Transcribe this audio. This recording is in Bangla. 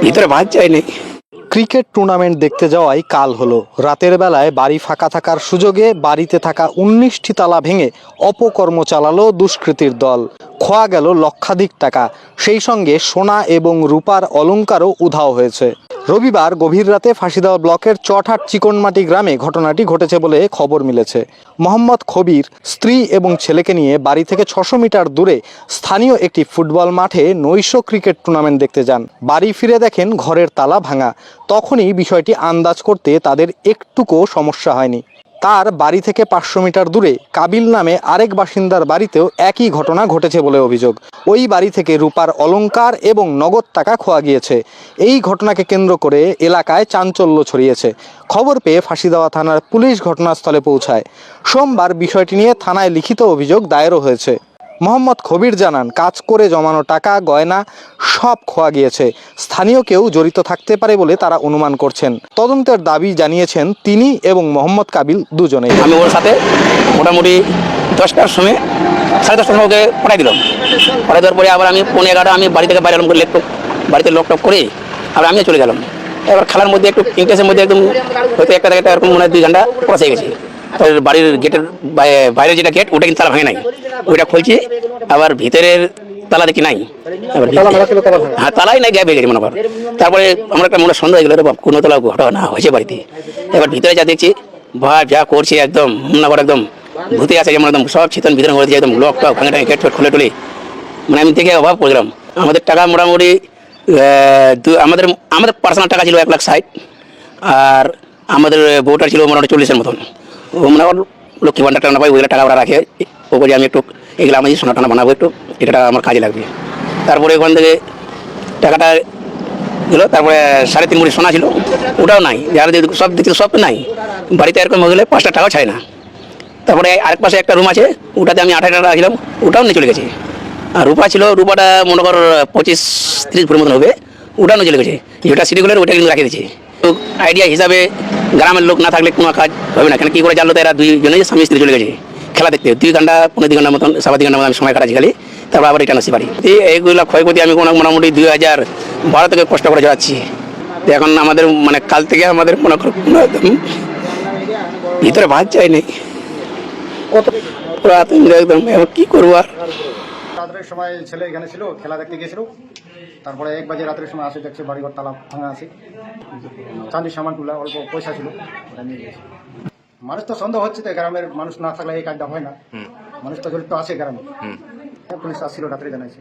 ভিতরে ভাত চাইনি। ক্রিকেট টুর্নামেন্ট দেখতে যাওয়াই কাল হলো। রাতের বেলায় বাড়ি ফাঁকা থাকার সুযোগে বাড়িতে থাকা 19টি তালা ভেঙে অপকর্ম চালালো দুষ্কৃতীর দল। খোয়া গেল লক্ষাধিক টাকা, সেই সঙ্গে সোনা এবং রূপার অলংকারও উধাও হয়েছে। রবিবার গভীর রাতে ফাঁসিদেওয়া ব্লকের চটহাট চিকনমাটি গ্রামে ঘটনাটি ঘটেছে বলে খবর মিলেছে। মোহাম্মদ খবির স্ত্রী এবং ছেলেকে নিয়ে বাড়ি থেকে 600 মিটার দূরে স্থানীয় একটি ফুটবল মাঠে নৈশ ক্রিকেট টুর্নামেন্ট দেখতে যান। বাড়ি ফিরে দেখেন ঘরের তালা ভাঙা। তখনই বিষয়টি আন্দাজ করতে তাদের একটুকুও সমস্যা হয়নি। তার বাড়ি থেকে 500 মিটার দূরে কাবিল নামে আরেক বাসিন্দার বাড়িতেও একই ঘটনা ঘটেছে বলে অভিযোগ। ওই বাড়ি থেকে রূপার অলংকার এবং নগদ টাকা খোয়া গিয়েছে। এই ঘটনাকে কেন্দ্র করে এলাকায় চাঞ্চল্য ছড়িয়েছে। খবর পেয়ে ফাঁসিদেওয়া থানার পুলিশ ঘটনাস্থলে পৌঁছায়। সোমবার বিষয়টি নিয়ে থানায় লিখিত অভিযোগ দায়েরও হয়েছে। মোহাম্মদ খবির জানান, কাজ করে জমানো টাকা গয়না সব খোয়া গিয়েছে। স্থানীয় কেউ জড়িত থাকতে পারে বলে তারা অনুমান করছেন। তদন্তের দাবি জানিয়েছেন তিনি এবং মোহাম্মদ কাবিল দুজনেই। আমি ওর সাথে মোটামুটি 10টার সময় 10:30টার সময় ওকে পাঠাই দিলাম। পাঠাই দেওয়ার পরে আবার আমি 11:30 আমি বাড়ি থেকে বাইরে এলাম, ল্যাপটপ বাড়িতে লকটপ করে আবার আমিও চলে গেলাম। এবার খেলার মধ্যে একটু ইন্টারেস্টের মধ্যে একদম হয়তো একটা এরকম মনে হয় 2 ঘন্টা ক্রস হয়ে গেছে। তো বাড়ির গেটের বাইরে যেটা গেট ওটা কিন্তু তালা ভাঙে নাই, ওইটা খুলছি। আবার ভিতরের তালা দেখি নাই, হ্যাঁ তালাই নাই, গ্যাপ হয়ে গেছে মনে কর। তারপরে আমার একটা মনে সন্দেহ হয়ে গেল, কোনো তালা ঘটনা হয়েছে বাড়িতে। এবার ভিতরে যা দেখছি ভাই যা করছে একদম মনে কর একদম ভূতে আছে, যেমন একদম সব চেতন ভিতরে হয়েছে, একদম লক টক ভাঙে গেট ফেট খুলে টুলে। মানে আমি দেখে অভাব পড়লাম। আমাদের টাকা মোটামুটি আমাদের পার্সোনাল টাকা ছিল 1,60,000, আর আমাদের বউটার ছিল মোটামুটি 40-এর মতন। ও মনে কর লক্ষ্মী ভান্ডার টাকা পাই, ওইগুলো টাকা ওরা রাখে। ও বলে আমি একটু এগুলো আমি সোনা টানা বানাবো, একটু এটা আমার কাজে লাগবে। তারপরে ওখান থেকে টাকাটা দিল। তারপরে 3.5 ভরি সোনা ছিল, ওটাও নাই। যারা সব দেখছিল সব নাই বাড়িতে, এরকম হয়ে গেলে 5টা টাকাও ছায় না। তারপরে আরেক পাশে একটা রুম আছে, ওটাতে আমি 28 টাকা রাখলাম, ওটাও নিয়ে চলে গেছে। আর রূপা ছিল, রূপাটা মনে কর 25-30 ভরির মতন হবে, ওটাও নিয়ে চলে গেছে। যেটা সিটিগুলোর ওটা কিন্তু রাখে দিয়েছে। তো আইডিয়া হিসাবে গ্রামের লোক না থাকলে কোনো কাজ হবে না। কেন কী করে জানলো তো এরা দুইজনেই স্বামী স্ত্রী চলে গেছে খেলা দেখতে। 2 ঘন্টা 2.5 ঘন্টার মতন 2.5 ঘন্টার মতন আমি সময় কাটাচ্ছি খালি। তারপর আবার রিটার্ন আসি বাড়ি। এইগুলো ক্ষয়ক্ষতি আমি মোটামুটি 2012 থেকে কষ্ট করে যাচ্ছি। তো এখন আমাদের মানে কাল থেকে আমাদের মনে করো একদম ভিতরে ভাত চাইনি, একদম কি করবো আর। রাতের সময় ছেলে এখানে ছিল, খেলা দেখতে গিয়েছিল। তারপরে 1 বাজে রাতের সময় আসে, দেখছে বাড়িঘর তালা ভাঙা আছে, চাঁদির সামান তুলা, অল্প পয়সা ছিল, ওটা নিয়ে গেছে। মানুষ তো সন্দেহ হচ্ছে, তো গ্রামের মানুষ না থাকলে এই কাজটা হয় না। মানুষ তো জড়িত আছে গ্রামে। পুলিশ আসছিল, রাত্রে জানাইছে।